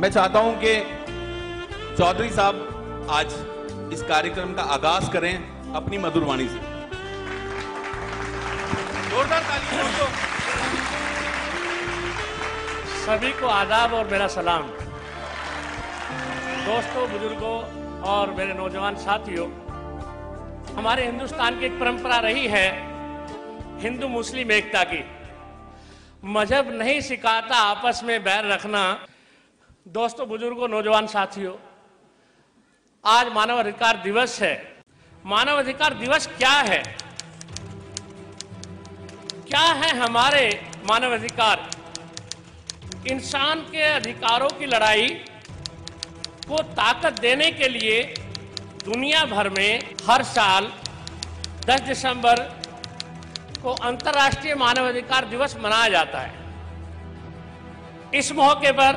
मैं चाहता हूं कि चौधरी साहब आज इस कार्यक्रम का आगाज करें अपनी मधुर वाणी से। जोरदार ताली दोस्तों। सभी को आदाब और मेरा सलाम। दोस्तों, बुजुर्गों और मेरे नौजवान साथियों, हमारे हिंदुस्तान की एक परंपरा रही है हिंदू मुस्लिम एकता की। मजहब नहीं सिखाता आपस में बैर रखना। दोस्तों, बुजुर्गों, नौजवान साथियों, आज मानव अधिकार दिवस है। मानव अधिकार दिवस क्या है? क्या है हमारे मानव अधिकार? इंसान के अधिकारों की लड़ाई को ताकत देने के लिए दुनिया भर में हर साल 10 दिसंबर को अंतर्राष्ट्रीय मानवाधिकार दिवस मनाया जाता है। इस मौके पर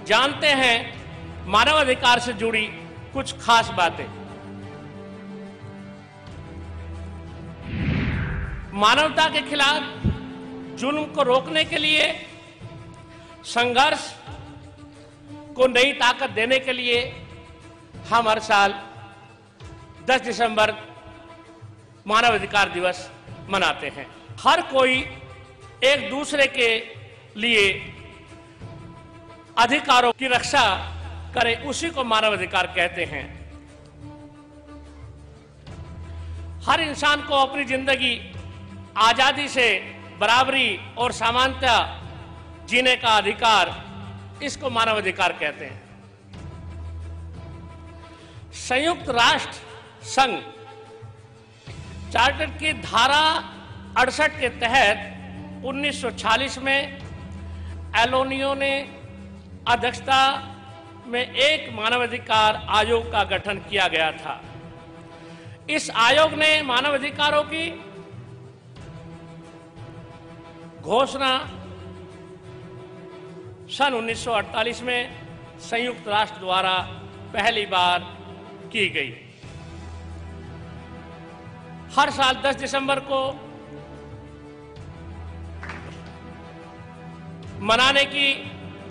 जानते हैं मानवाधिकार से जुड़ी कुछ खास बातें। मानवता के खिलाफ जुल्म को रोकने के लिए, संघर्ष को नई ताकत देने के लिए हम हर साल 10 दिसंबर मानवाधिकार दिवस मनाते हैं। हर कोई एक दूसरे के लिए अधिकारों की रक्षा करे, उसी को मानवाधिकार कहते हैं। हर इंसान को अपनी जिंदगी आजादी से, बराबरी और समानता जीने का अधिकार, इसको मानवाधिकार कहते हैं। संयुक्त राष्ट्र संघ चार्टर की धारा 68 के तहत 1946 में एलोनियो ने अध्यक्षता में एक मानवाधिकार आयोग का गठन किया गया था। इस आयोग ने मानवाधिकारों की घोषणा सन 1948 में संयुक्त राष्ट्र द्वारा पहली बार की गई। हर साल 10 दिसंबर को मनाने की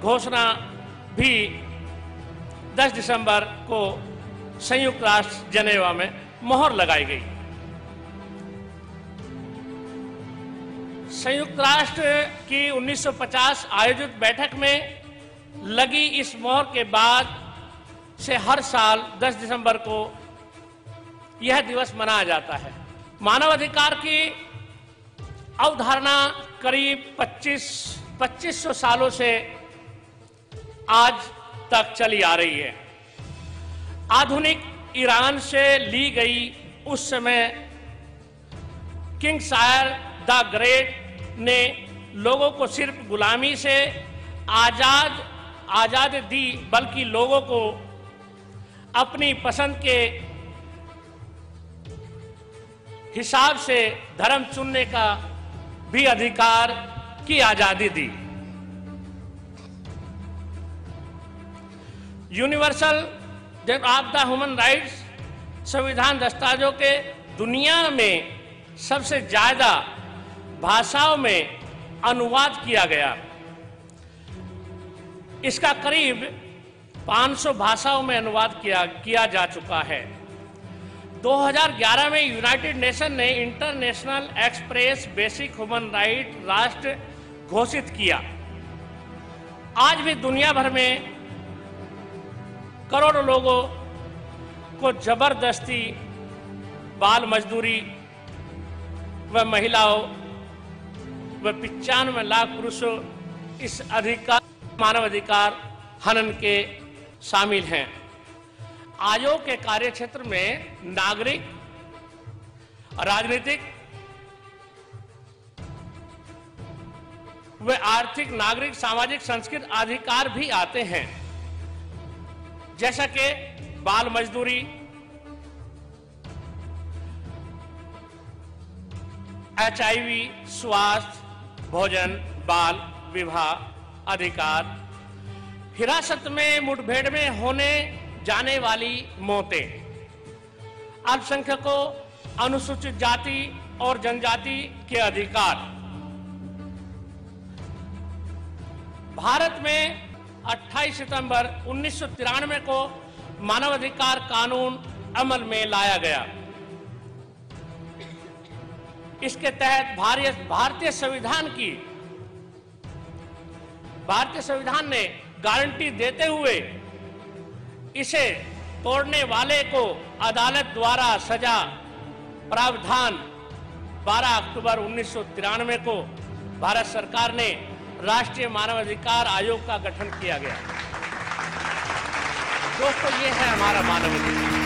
घोषणा भी 10 दिसंबर को संयुक्त राष्ट्र जनेवा में मोहर लगाई गई। संयुक्त राष्ट्र की 1950 आयोजित बैठक में लगी इस मोहर के बाद से हर साल 10 दिसंबर को यह दिवस मनाया जाता है। मानवाधिकार की अवधारणा करीब 2500 सालों से आज तक चली आ रही है। आधुनिक ईरान से ली गई उस समय किंग सायर द ग्रेट ने लोगों को सिर्फ गुलामी से आजाद दी, बल्कि लोगों को अपनी पसंद के हिसाब से धर्म चुनने का भी अधिकार की आजादी दी। Universal of the human rights संविधान दस्तावेजों के दुनिया में सबसे ज्यादा भाषाओं में अनुवाद किया गया। इसका करीब 500 भाषाओं में अनुवाद किया जा चुका है। 2011 में यूनाइटेड नेशन ने international express basic human right राष्ट्र घोषित किया। आज भी दुनिया भर में करोड़ों लोगों को जबरदस्ती, बाल मजदूरी व महिलाओं व 95 लाख पुरुषों इस मानवाधिकार हनन के शामिल हैं। आयोग के कार्यक्षेत्र में नागरिक, राजनीतिक व आर्थिक, नागरिक, सामाजिक, सांस्कृतिक अधिकार भी आते हैं, जैसा कि बाल मजदूरी, HIV, स्वास्थ्य, भोजन, बाल विवाह अधिकार, हिरासत में मुठभेड़ में होने जाने वाली मौतें, अल्पसंख्यकों, अनुसूचित जाति और जनजाति के अधिकार। भारत में 28 सितंबर 1993 को मानवाधिकार कानून अमल में लाया गया। इसके तहत भारतीय संविधान ने गारंटी देते हुए इसे तोड़ने वाले को अदालत द्वारा सजा प्रावधान 12 अक्टूबर 1993 को भारत सरकार ने राष्ट्रीय मानवाधिकार आयोग का गठन किया गया। दोस्तों, ये है हमारा मानवाधिकार।